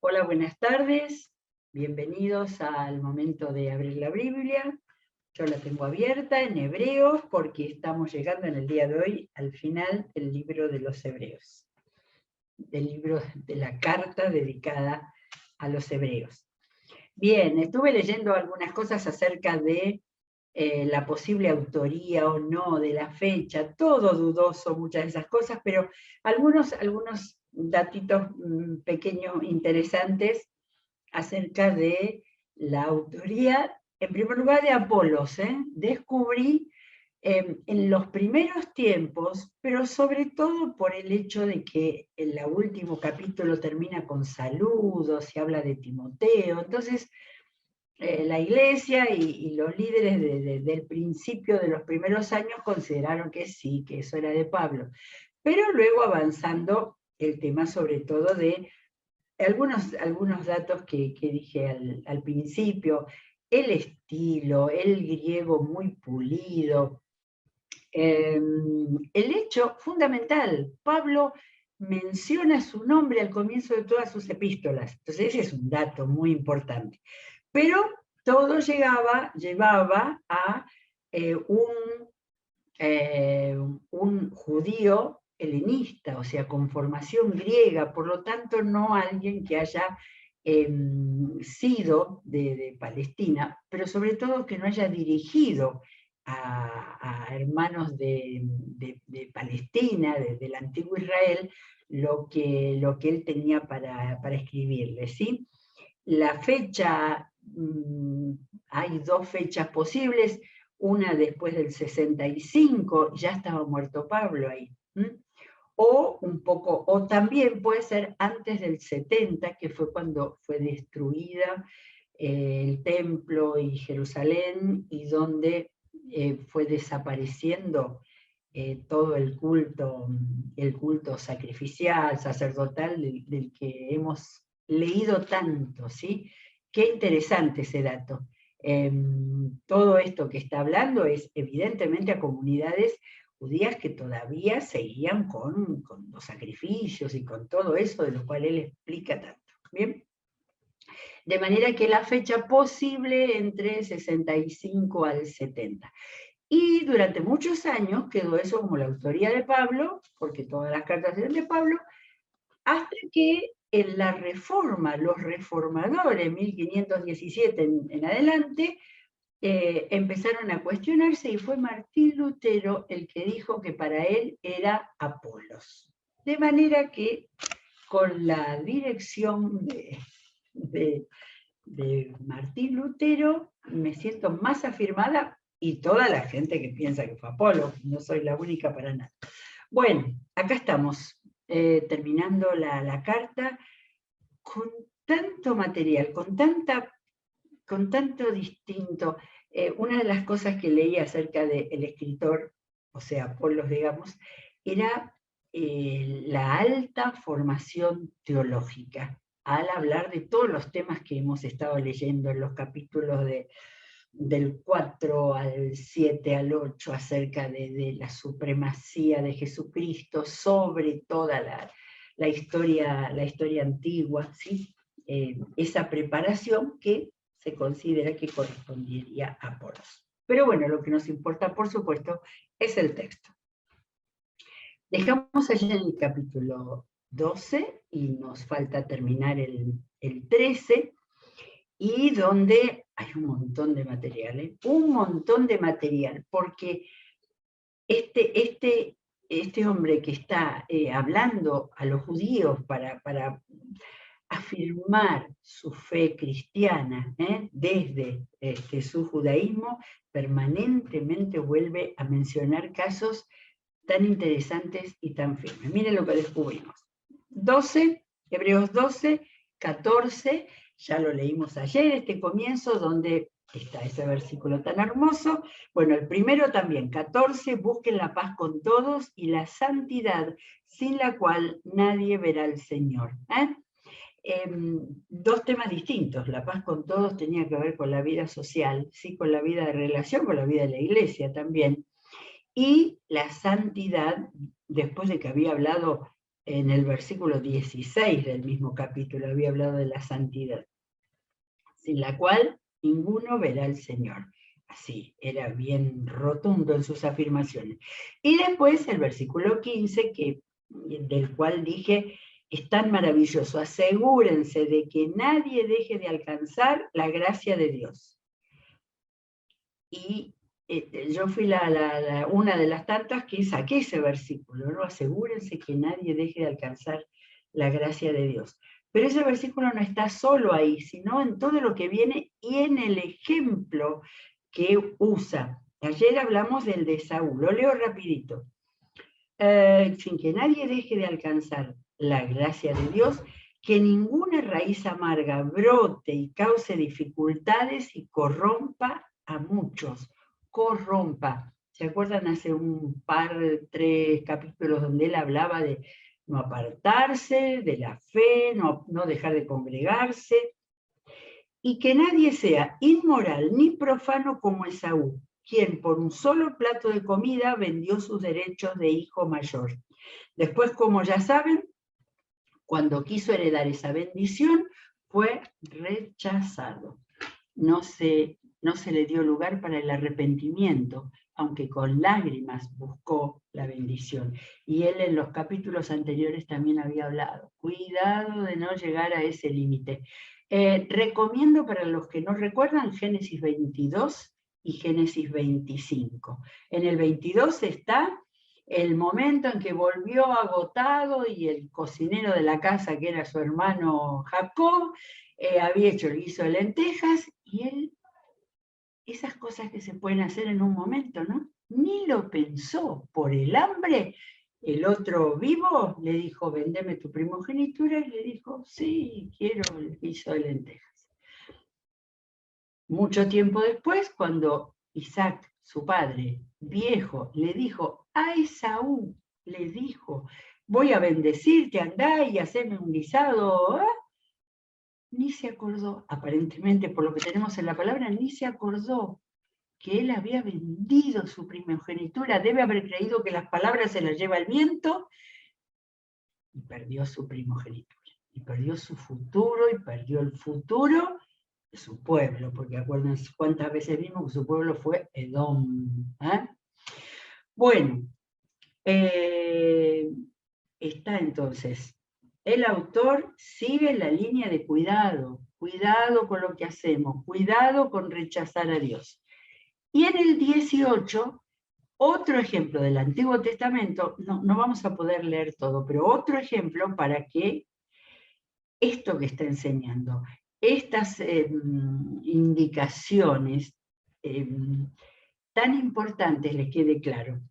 Hola, buenas tardes. Bienvenidos al momento de abrir la Biblia. Yo la tengo abierta en Hebreos porque estamos llegando en el día de hoy al final del libro de los Hebreos, del libro de la carta dedicada a los Hebreos. Bien, estuve leyendo algunas cosas acerca de la posible autoría o no de la fecha, todo dudoso, muchas de esas cosas, pero algunos datitos pequeños interesantes acerca de la autoría, en primer lugar, de Apolos. Descubrí en los primeros tiempos, pero sobre todo por el hecho de que el último capítulo termina con saludos y habla de Timoteo. Entonces, la iglesia y los líderes del principio de los primeros años consideraron que sí, que eso era de Pablo. Pero luego avanzando el tema sobre todo de algunos datos que dije al principio, el estilo, el griego muy pulido, el hecho fundamental, Pablo menciona su nombre al comienzo de todas sus epístolas, entonces ese es un dato muy importante. Pero todo llevaba a un judío helenista, o sea, con formación griega, por lo tanto no alguien que haya sido de Palestina, pero sobre todo que no haya dirigido a hermanos de Palestina, del antiguo Israel, lo que él tenía para escribirle, ¿sí? La fecha, hay dos fechas posibles, una después del 65, ya estaba muerto Pablo ahí, o un poco, o también puede ser antes del 70, que fue cuando fue destruida el templo y Jerusalén, y donde fue desapareciendo todo el culto sacrificial, sacerdotal, del que hemos leído tanto, ¿sí? Qué interesante ese dato. Todo esto que está hablando es evidentemente a comunidades judías que todavía seguían con los sacrificios y con todo eso de lo cual él explica tanto. ¿Bien? De manera que la fecha posible entre 65 al 70. Y durante muchos años quedó eso como la autoría de Pablo, porque todas las cartas eran de Pablo, hasta que en la Reforma, los reformadores, 1517 en adelante, empezaron a cuestionarse y fue Martín Lutero el que dijo que para él era Apolos. De manera que con la dirección de Martín Lutero me siento más afirmada, y toda la gente que piensa que fue Apolo, no soy la única para nada. Bueno, acá estamos, terminando la carta, con tanto material, con tanto distinto. Una de las cosas que leí acerca del escritor, o sea, Apolos, digamos, era la alta formación teológica, al hablar de todos los temas que hemos estado leyendo en los capítulos del 4 al 7 al 8, acerca de la supremacía de Jesucristo sobre toda la historia antigua, ¿sí? Esa preparación que se considera que correspondería a Apolos. Pero bueno, lo que nos importa, por supuesto, es el texto. Dejamos allí en el capítulo 12 y nos falta terminar el 13, y donde hay un montón de material, un montón de material, porque este hombre que está hablando a los judíos para afirmar su fe cristiana desde su judaísmo, permanentemente vuelve a mencionar casos tan interesantes y tan firmes. Miren lo que descubrimos. 12, Hebreos 12, 14, ya lo leímos ayer, este comienzo donde está ese versículo tan hermoso. Bueno, el primero también, 14, busquen la paz con todos y la santidad, sin la cual nadie verá al Señor. Dos temas distintos. La paz con todos tenía que ver con la vida social, sí, con la vida de relación, con la vida de la iglesia también. Y la santidad, después de que había hablado en el versículo 16 del mismo capítulo, había hablado de la santidad, sin la cual ninguno verá al Señor. Así, era bien rotundo en sus afirmaciones. Y después el versículo 15, del cual dije, es tan maravilloso: asegúrense de que nadie deje de alcanzar la gracia de Dios. Y yo fui una de las tantas que saqué ese versículo, ¿no? Asegúrense que nadie deje de alcanzar la gracia de Dios. Pero ese versículo no está solo ahí, sino en todo lo que viene y en el ejemplo que usa. Ayer hablamos del de Saúl, lo leo rapidito. Sin que nadie deje de alcanzar la gracia de Dios, que ninguna raíz amarga brote y cause dificultades y corrompa a muchos. Corrompa. ¿Se acuerdan hace un par, 3 capítulos donde él hablaba de no apartarse de la fe, no dejar de congregarse? Y que nadie sea inmoral ni profano como Esaú, quien por un solo plato de comida vendió sus derechos de hijo mayor. Después, como ya saben, cuando quiso heredar esa bendición, fue rechazado. No se le dio lugar para el arrepentimiento, aunque con lágrimas buscó la bendición. Y él en los capítulos anteriores también había hablado. Cuidado de no llegar a ese límite. Recomiendo para los que no recuerdan Génesis 22 y Génesis 25. En el 22 está el momento en que volvió agotado y el cocinero de la casa, que era su hermano Jacob, había hecho el guiso de lentejas, y él, esas cosas que se pueden hacer en un momento, ¿no? Ni lo pensó. Por el hambre, el otro vivo le dijo: vendeme tu primogenitura, y le dijo: sí, quiero el guiso de lentejas. Mucho tiempo después, cuando Isaac, su padre, viejo, le dijo a Esaú, le dijo: voy a bendecirte, andá y haceme un guisado, ni se acordó, aparentemente por lo que tenemos en la palabra, ni se acordó que él había vendido su primogenitura. Debe haber creído que las palabras se las lleva el viento, y perdió su primogenitura, y perdió su futuro, y perdió el futuro de su pueblo, porque acuérdense cuántas veces vimos que su pueblo fue Edom. Bueno, está entonces. El autor sigue la línea de cuidado, cuidado con lo que hacemos, cuidado con rechazar a Dios. Y en el 18, otro ejemplo del Antiguo Testamento, no vamos a poder leer todo, pero otro ejemplo para que esto que está enseñando, estas indicaciones tan importantes, les quede claro.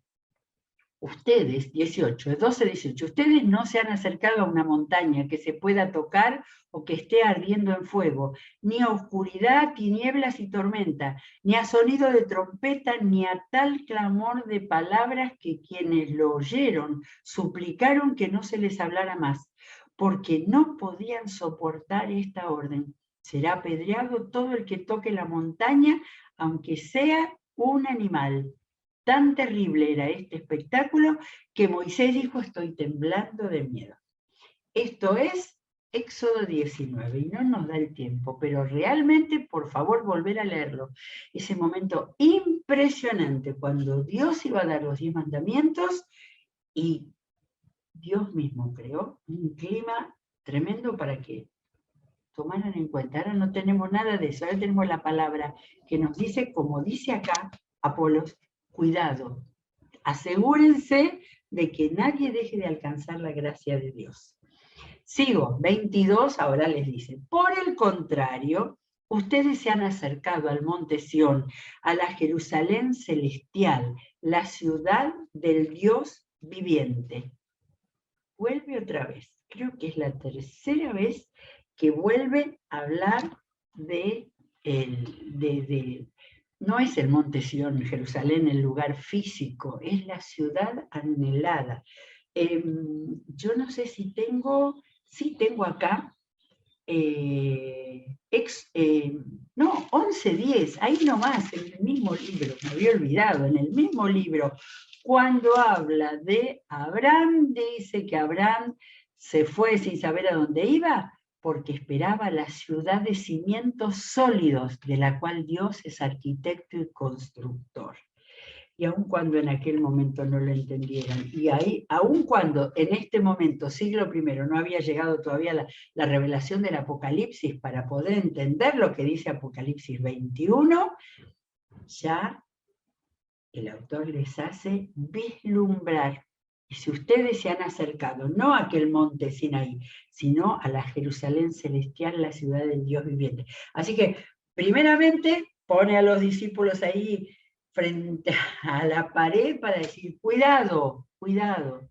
Ustedes, 12, 18, ustedes no se han acercado a una montaña que se pueda tocar o que esté ardiendo en fuego, ni a oscuridad, tinieblas y tormenta, ni a sonido de trompeta, ni a tal clamor de palabras que quienes lo oyeron suplicaron que no se les hablara más, porque no podían soportar esta orden. Será apedreado todo el que toque la montaña, aunque sea un animal. Tan terrible era este espectáculo que Moisés dijo: estoy temblando de miedo. Esto es Éxodo 19, y no nos da el tiempo, pero realmente, por favor, volver a leerlo. Ese momento impresionante cuando Dios iba a dar los 10 mandamientos y Dios mismo creó un clima tremendo para que tomaran en cuenta. Ahora no tenemos nada de eso, ahora tenemos la palabra que nos dice, como dice acá Apolos: cuidado, asegúrense de que nadie deje de alcanzar la gracia de Dios. Sigo, 22, ahora les dice: por el contrario, ustedes se han acercado al monte Sión, a la Jerusalén celestial, la ciudad del Dios viviente. Vuelve otra vez, creo que es la tercera vez que vuelve a hablar no es el monte Sión, Jerusalén, el lugar físico, es la ciudad anhelada. Yo no sé si sí tengo acá no, 11:10, ahí nomás, en el mismo libro, me había olvidado, en el mismo libro, cuando habla de Abraham, dice que Abraham se fue sin saber a dónde iba, porque esperaba la ciudad de cimientos sólidos, de la cual Dios es arquitecto y constructor. Y aun cuando en aquel momento no lo entendieran, y ahí, aun cuando en este momento, siglo I, no había llegado todavía la revelación del Apocalipsis para poder entender lo que dice Apocalipsis 21, ya el autor les hace vislumbrar. Y si ustedes se han acercado, no a aquel monte Sinaí, sino a la Jerusalén celestial, la ciudad del Dios viviente. Así que, primeramente, pone a los discípulos ahí frente a la pared para decir, cuidado, cuidado.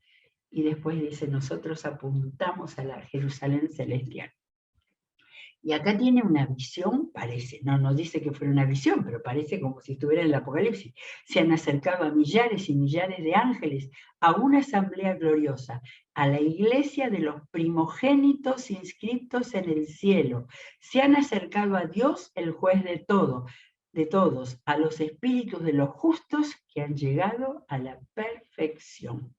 Y después dice, nosotros apuntamos a la Jerusalén celestial. Y acá tiene una visión, parece, no dice que fuera una visión, pero parece como si estuviera en el Apocalipsis. Se han acercado a millares y millares de ángeles, a una asamblea gloriosa, a la iglesia de los primogénitos inscriptos en el cielo. Se han acercado a Dios, el juez de todos, a los espíritus de los justos que han llegado a la perfección.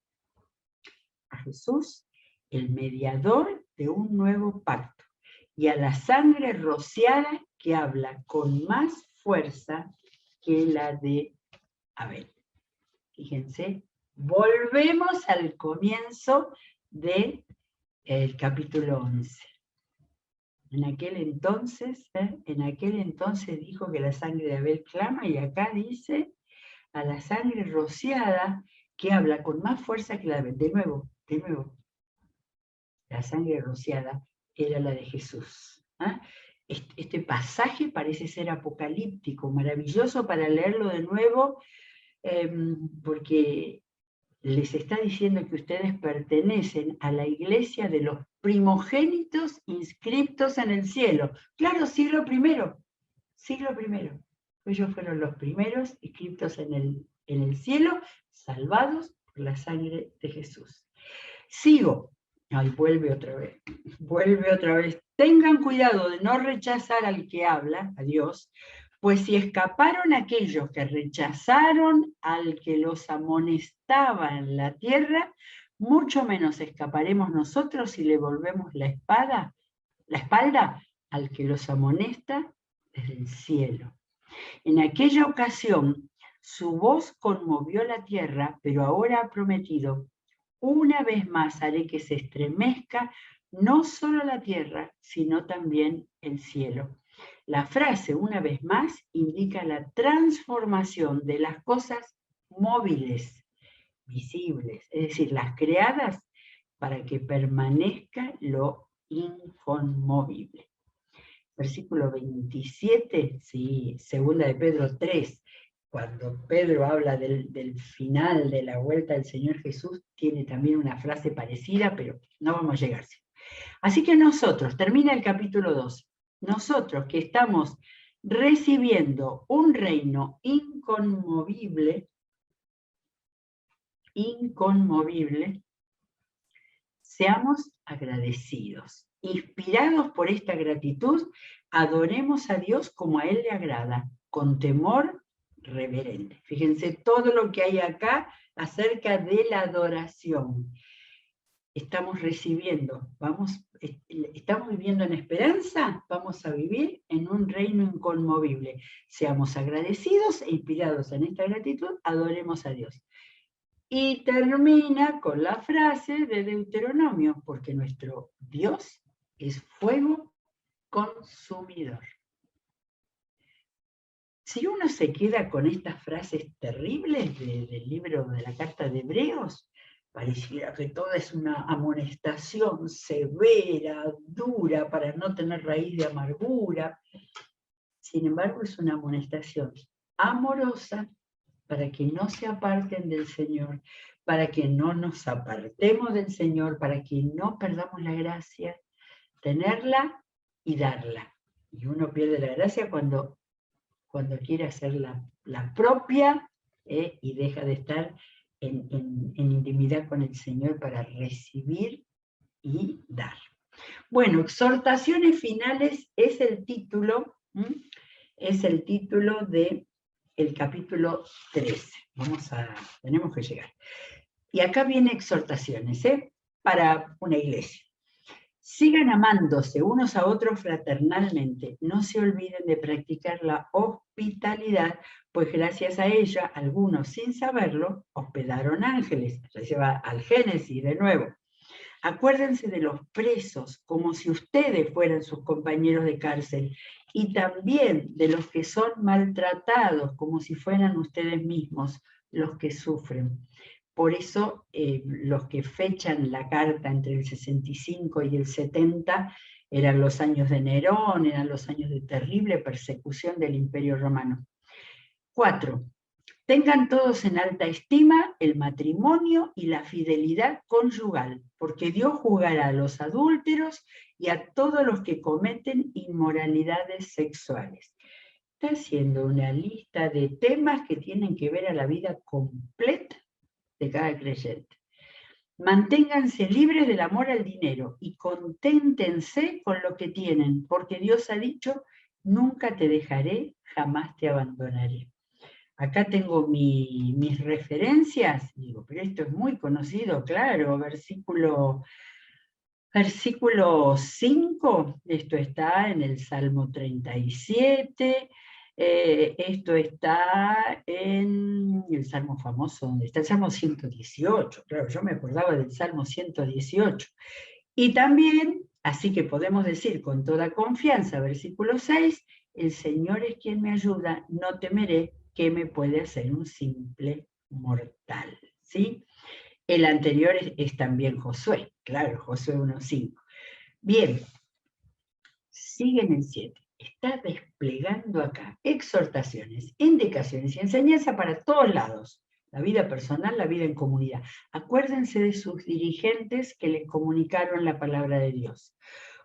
A Jesús, el mediador de un nuevo pacto, y a la sangre rociada que habla con más fuerza que la de Abel. Fíjense, volvemos al comienzo del capítulo 11. En aquel entonces dijo que la sangre de Abel clama, y acá dice a la sangre rociada que habla con más fuerza que la de Abel. De nuevo, la sangre rociada era la de Jesús. ¿Ah? Este pasaje parece ser apocalíptico, maravilloso para leerlo de nuevo, porque les está diciendo que ustedes pertenecen a la iglesia de los primogénitos inscriptos en el cielo. Claro, siglo I. Ellos fueron los primeros inscriptos en el cielo, salvados por la sangre de Jesús. Sigo. Ay, vuelve otra vez. Tengan cuidado de no rechazar al que habla, a Dios, pues si escaparon aquellos que rechazaron al que los amonestaba en la tierra, mucho menos escaparemos nosotros si le volvemos la espalda al que los amonesta desde el cielo. En aquella ocasión, su voz conmovió la tierra, pero ahora ha prometido: una vez más haré que se estremezca no solo la tierra, sino también el cielo. La frase "una vez más" indica la transformación de las cosas móviles, visibles, es decir, las creadas, para que permanezca lo inconmovible. Versículo 27, sí, segunda de Pedro 3, cuando Pedro habla del final de la vuelta del Señor Jesús, tiene también una frase parecida, pero no vamos a llegar. Así que nosotros, termina el capítulo 2, nosotros que estamos recibiendo un reino inconmovible, seamos agradecidos. Inspirados por esta gratitud, adoremos a Dios como a Él le agrada, con temor reverente. Fíjense todo lo que hay acá acerca de la adoración. Estamos recibiendo, estamos viviendo en esperanza, vamos a vivir en un reino inconmovible. Seamos agradecidos e inspirados en esta gratitud, adoremos a Dios. Y termina con la frase de Deuteronomio, porque nuestro Dios es fuego consumidor. Si uno se queda con estas frases terribles del libro de la Carta de Hebreos, pareciera que toda es una amonestación severa, dura, para no tener raíz de amargura. Sin embargo, es una amonestación amorosa para que no se aparten del Señor, para que no nos apartemos del Señor, para que no perdamos la gracia, tenerla y darla. Y uno pierde la gracia cuando quiere hacer la propia y deja de estar en intimidad con el Señor para recibir y dar. Bueno, exhortaciones finales es el título, de el capítulo 13. Tenemos que llegar. Y acá viene exhortaciones, para una iglesia. Sigan amándose unos a otros fraternalmente. No se olviden de practicar la hospitalidad, pues gracias a ella, algunos sin saberlo, hospedaron ángeles. Se lleva al Génesis de nuevo. Acuérdense de los presos como si ustedes fueran sus compañeros de cárcel y también de los que son maltratados como si fueran ustedes mismos los que sufren. Por eso los que fechan la carta entre el 65 y el 70 eran los años de Nerón, eran los años de terrible persecución del Imperio Romano. 4. Tengan todos en alta estima el matrimonio y la fidelidad conyugal, porque Dios juzgará a los adúlteros y a todos los que cometen inmoralidades sexuales. Está haciendo una lista de temas que tienen que ver a la vida completa de cada creyente. Manténganse libres del amor al dinero y conténtense con lo que tienen, porque Dios ha dicho, nunca te dejaré, jamás te abandonaré. Acá tengo mis referencias, digo, pero esto es muy conocido, claro, versículo 5, esto está en el Salmo 37, esto está en el Salmo famoso, donde está el Salmo 118, claro, yo me acordaba del Salmo 118. Y también, así que podemos decir con toda confianza, versículo 6, el Señor es quien me ayuda, no temeré que me puede hacer un simple mortal, ¿sí? El anterior es también Josué, claro, Josué 1:5. Bien, sigue en el 7. Está desplegando acá exhortaciones, indicaciones y enseñanza para todos lados. La vida personal, la vida en comunidad. Acuérdense de sus dirigentes que les comunicaron la palabra de Dios.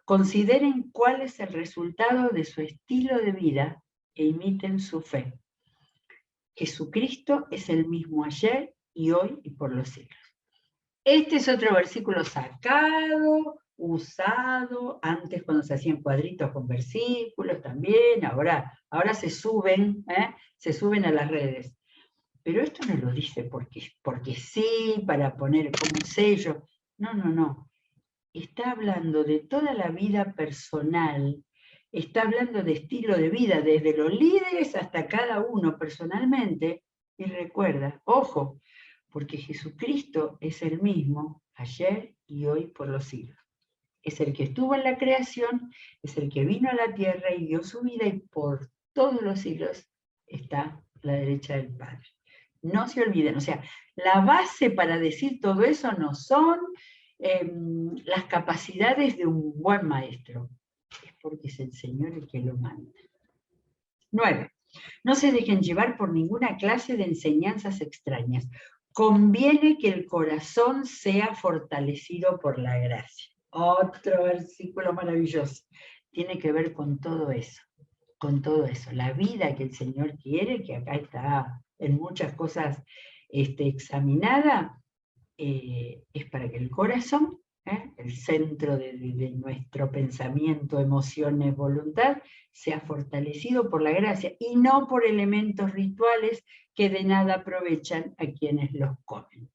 Consideren cuál es el resultado de su estilo de vida e imiten su fe. Jesucristo es el mismo ayer y hoy y por los siglos. Este es otro versículo sacado, usado, antes cuando se hacían cuadritos con versículos también, ahora se suben a las redes. Pero esto no lo dice porque sí, para poner como un sello. No. Está hablando de toda la vida personal, está hablando de estilo de vida, desde los líderes hasta cada uno personalmente. Y recuerda, ojo, porque Jesucristo es el mismo ayer y hoy por los siglos. Es el que estuvo en la creación, es el que vino a la tierra y dio su vida y por todos los siglos está a la derecha del Padre. No se olviden, o sea, la base para decir todo eso no son las capacidades de un buen maestro, es porque es el Señor el que lo manda. 9. No se dejen llevar por ninguna clase de enseñanzas extrañas. Conviene que el corazón sea fortalecido por la gracia. Otro versículo maravilloso. Tiene que ver con todo eso. Con todo eso. La vida que el Señor quiere, que acá está en muchas cosas examinada, es para que el corazón, el centro de nuestro pensamiento, emociones, voluntad, sea fortalecido por la gracia y no por elementos rituales que de nada aprovechan a quienes los comen.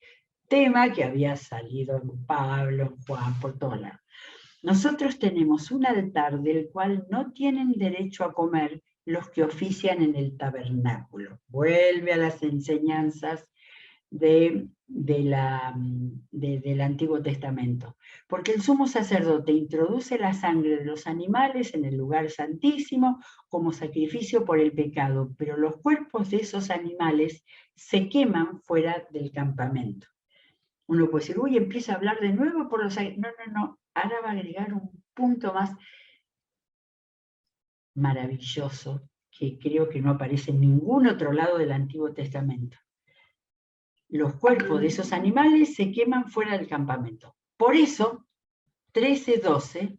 Tema que había salido en Pablo, en Juan, por todos lados. Nosotros tenemos un altar del cual no tienen derecho a comer los que ofician en el tabernáculo. Vuelve a las enseñanzas del Antiguo Testamento. Porque el sumo sacerdote introduce la sangre de los animales en el lugar santísimo como sacrificio por el pecado, pero los cuerpos de esos animales se queman fuera del campamento. Uno puede decir, uy, empieza a hablar de nuevo por los... No. Ahora va a agregar un punto más maravilloso que creo que no aparece en ningún otro lado del Antiguo Testamento. Los cuerpos de esos animales se queman fuera del campamento. Por eso, 13:12,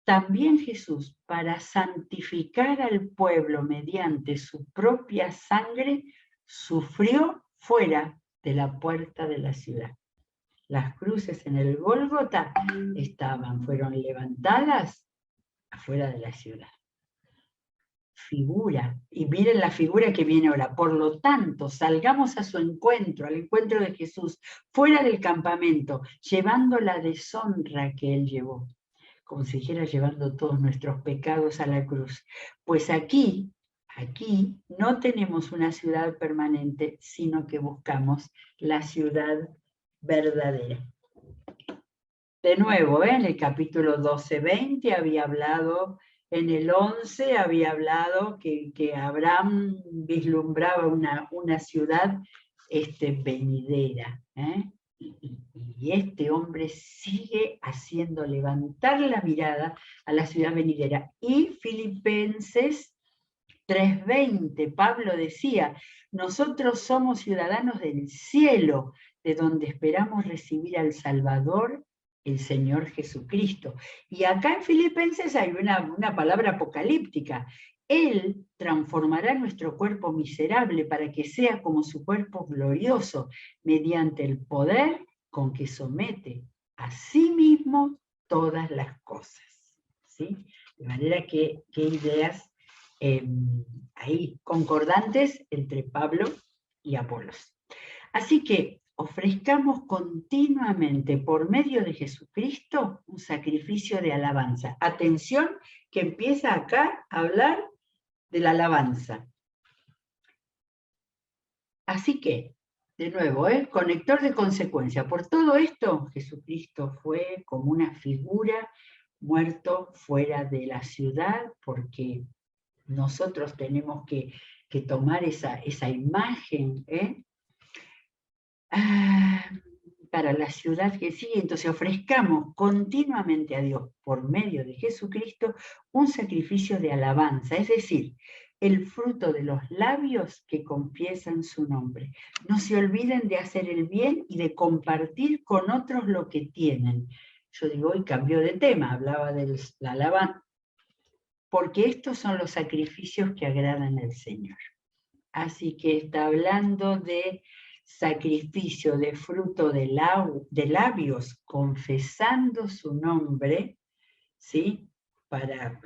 también Jesús, para santificar al pueblo mediante su propia sangre, sufrió fuera de la puerta de la ciudad. Las cruces en el Gólgota fueron levantadas afuera de la ciudad. Figura, y miren la figura que viene ahora. Por lo tanto, salgamos a su encuentro, al encuentro de Jesús, fuera del campamento, llevando la deshonra que él llevó, como si dijera llevando todos nuestros pecados a la cruz. Pues aquí no tenemos una ciudad permanente, sino que buscamos la ciudad verdadera. De nuevo, en el capítulo 12-20 había hablado, en el 11 había hablado que Abraham vislumbraba una ciudad venidera. Y este hombre sigue haciendo levantar la mirada a la ciudad venidera. Y Filipenses 3:20, Pablo decía, nosotros somos ciudadanos del cielo, de donde esperamos recibir al Salvador, el Señor Jesucristo. Y acá en Filipenses hay una palabra apocalíptica. Él transformará nuestro cuerpo miserable para que sea como su cuerpo glorioso, mediante el poder con que somete a sí mismo todas las cosas. ¿Sí? De manera que ideas ahí concordantes entre Pablo y Apolos. Así que ofrezcamos continuamente por medio de Jesucristo un sacrificio de alabanza. Atención, que empieza acá a hablar de la alabanza. Así que, de nuevo, conector de consecuencia. Por todo esto, Jesucristo fue como una figura muerto fuera de la ciudad, porque nosotros tenemos que tomar esa imagen para la ciudad que sigue. Entonces ofrezcamos continuamente a Dios por medio de Jesucristo un sacrificio de alabanza, es decir, el fruto de los labios que confiesan su nombre. No se olviden de hacer el bien y de compartir con otros lo que tienen. Yo digo, hoy cambió de tema, hablaba de la alabanza, porque estos son los sacrificios que agradan al Señor. Así que está hablando de sacrificio de fruto de labios, confesando su nombre, ¿sí? Para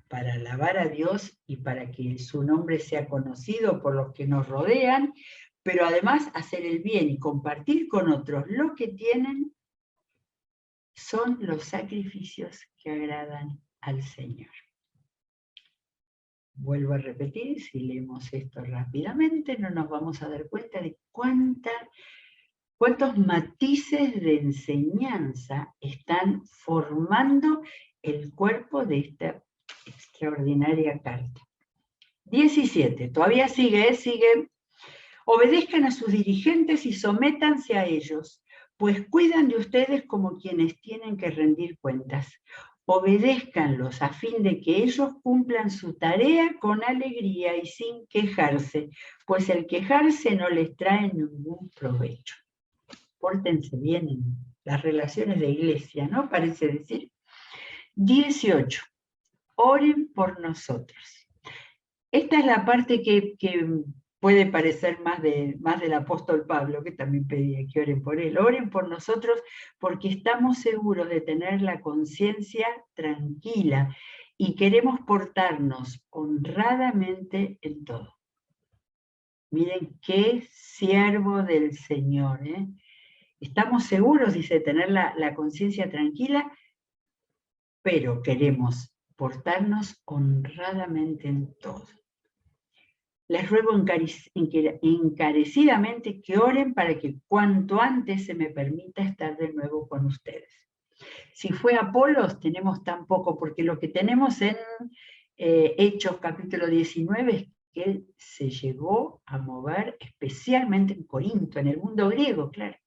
alabar a Dios y para que su nombre sea conocido por los que nos rodean, pero además hacer el bien y compartir con otros lo que tienen, son los sacrificios que agradan al Señor. Vuelvo a repetir, si leemos esto rápidamente, no nos vamos a dar cuenta de cuántos matices de enseñanza están formando el cuerpo de esta extraordinaria carta. 17, todavía sigue. Obedezcan a sus dirigentes y sométanse a ellos, pues cuidan de ustedes como quienes tienen que rendir cuentas. Obedézcanlos a fin de que ellos cumplan su tarea con alegría y sin quejarse, pues el quejarse no les trae ningún provecho. Pórtense bien en las relaciones de iglesia, ¿no? Parece decir. 18. Oren por nosotros. Esta es la parte que puede parecer más del apóstol Pablo, que también pedía que oren por él. Oren por nosotros porque estamos seguros de tener la conciencia tranquila y queremos portarnos honradamente en todo. Miren qué siervo del Señor. Estamos seguros, dice, de tener la conciencia tranquila, pero queremos portarnos honradamente en todo. Les ruego encarecidamente que oren para que cuanto antes se me permita estar de nuevo con ustedes. Si fue Apolos, tenemos tan poco, porque lo que tenemos en Hechos capítulo 19 es que él se llegó a mover especialmente en Corinto, en el mundo griego, claro.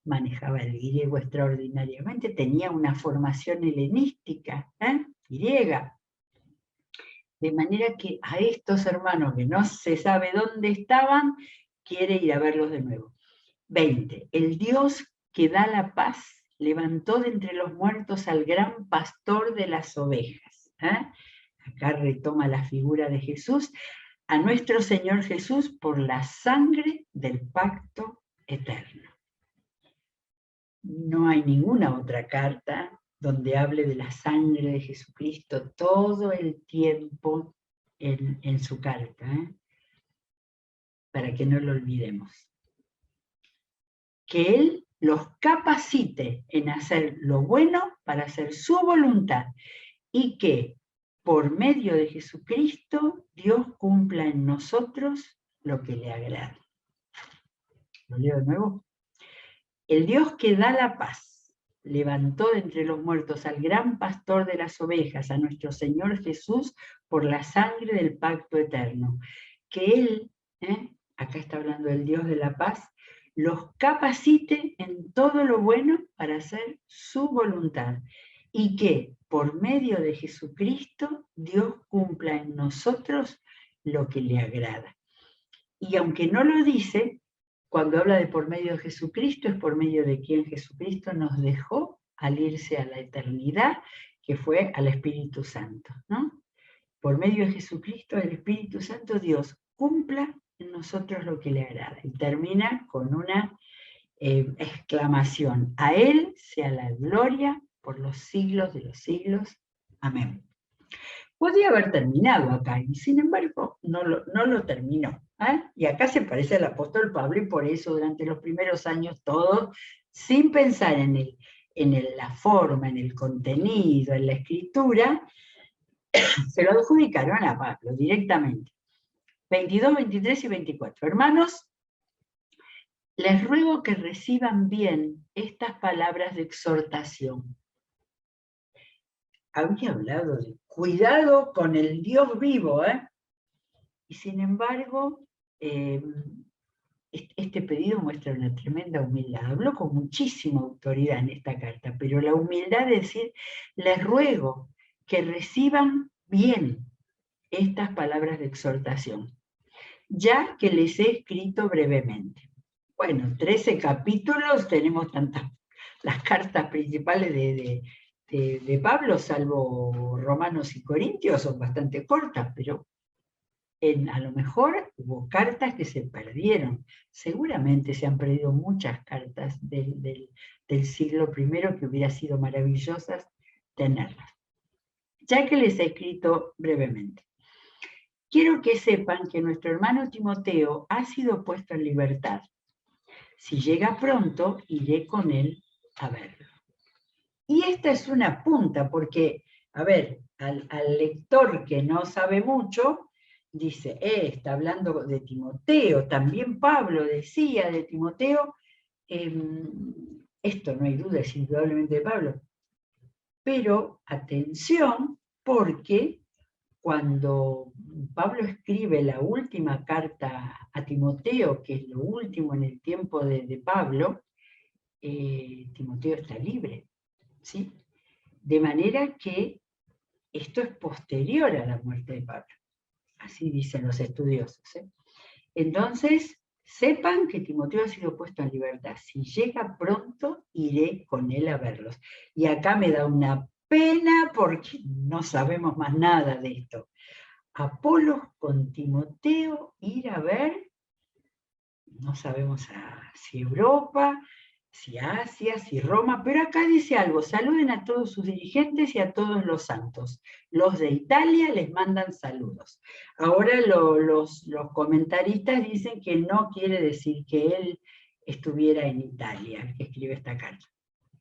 Manejaba el griego extraordinariamente, tenía una formación helenística, griega. De manera que a estos hermanos que no se sabe dónde estaban, quiere ir a verlos de nuevo. 20. El Dios que da la paz levantó de entre los muertos al gran pastor de las ovejas. Acá retoma la figura de Jesús, a nuestro Señor Jesús por la sangre del pacto eterno. no hay ninguna otra carta donde hable de la sangre de Jesucristo todo el tiempo en su carta, para que no lo olvidemos. Que Él los capacite en hacer lo bueno para hacer su voluntad y que por medio de Jesucristo Dios cumpla en nosotros lo que le agrada. ¿Lo leo de nuevo? El Dios que da la paz levantó de entre los muertos al gran pastor de las ovejas, a nuestro Señor Jesús, por la sangre del pacto eterno. Que Él, acá está hablando del Dios de la paz, los capacite en todo lo bueno para hacer su voluntad. Y que por medio de Jesucristo Dios cumpla en nosotros lo que le agrada. Y aunque no lo dice, cuando habla de por medio de Jesucristo, es por medio de quien Jesucristo nos dejó al irse a la eternidad, que fue al Espíritu Santo, ¿no? Por medio de Jesucristo, el Espíritu Santo, Dios cumpla en nosotros lo que le agrada. Y termina con una exclamación: a Él sea la gloria por los siglos de los siglos. Amén. Podía haber terminado acá, y sin embargo no lo terminó. Y acá se parece al apóstol Pablo, y por eso durante los primeros años todos, sin pensar en la forma, en el contenido, en la escritura, se lo adjudicaron a Pablo directamente. 22, 23 y 24. Hermanos, les ruego que reciban bien estas palabras de exhortación. Había hablado de cuidado con el Dios vivo, y sin embargo, este pedido muestra una tremenda humildad. Habló con muchísima autoridad en esta carta, pero la humildad de decir: les ruego que reciban bien estas palabras de exhortación, ya que les he escrito brevemente. Bueno, 13 capítulos, tenemos las cartas principales de Pablo, salvo Romanos y Corintios, son bastante cortas, pero a lo mejor hubo cartas que se perdieron. Seguramente se han perdido muchas cartas del siglo I que hubiera sido maravillosas tenerlas. Ya que les he escrito brevemente, quiero que sepan que nuestro hermano Timoteo ha sido puesto en libertad. Si llega pronto, iré con él a verlo. Y esta es una punta, porque, a ver, al lector que no sabe mucho, dice, está hablando de Timoteo, también Pablo decía de Timoteo, esto no hay duda, es indudablemente de Pablo. Pero atención, porque cuando Pablo escribe la última carta a Timoteo, que es lo último en el tiempo de Pablo, Timoteo está libre, ¿sí? De manera que esto es posterior a la muerte de Pablo. Así dicen los estudiosos. Entonces, sepan que Timoteo ha sido puesto en libertad. Si llega pronto, iré con él a verlos. Y acá me da una pena porque no sabemos más nada de esto. Apolos con Timoteo, ir a ver, no sabemos si Europa, si Asia, si Roma, pero acá dice algo: saluden a todos sus dirigentes y a todos los santos. Los de Italia les mandan saludos. Ahora los comentaristas dicen que no quiere decir que él estuviera en Italia, el que escribe esta carta.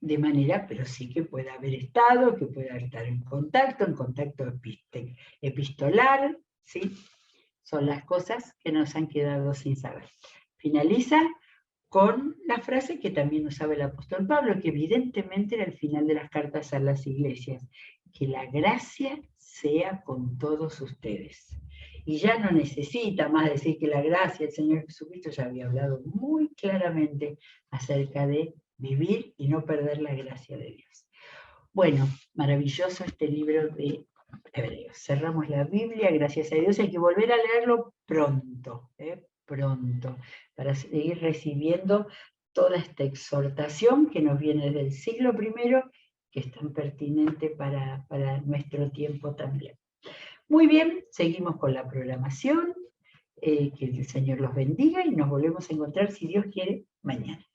De manera, pero sí que puede haber estado, que puede estar en contacto epistolar, ¿sí? Son las cosas que nos han quedado sin saber. Finaliza con la frase que también usaba el apóstol Pablo, que evidentemente era el final de las cartas a las iglesias: que la gracia sea con todos ustedes. Y ya no necesita más decir que la gracia del Señor Jesucristo, ya había hablado muy claramente acerca de vivir y no perder la gracia de Dios. Bueno, maravilloso este libro de Hebreos. Cerramos la Biblia, gracias a Dios. Hay que volver a leerlo pronto, pronto, para seguir recibiendo toda esta exhortación que nos viene del siglo I, que es tan pertinente para nuestro tiempo también. Muy bien, seguimos con la programación. Que el Señor los bendiga y nos volvemos a encontrar, si Dios quiere, mañana.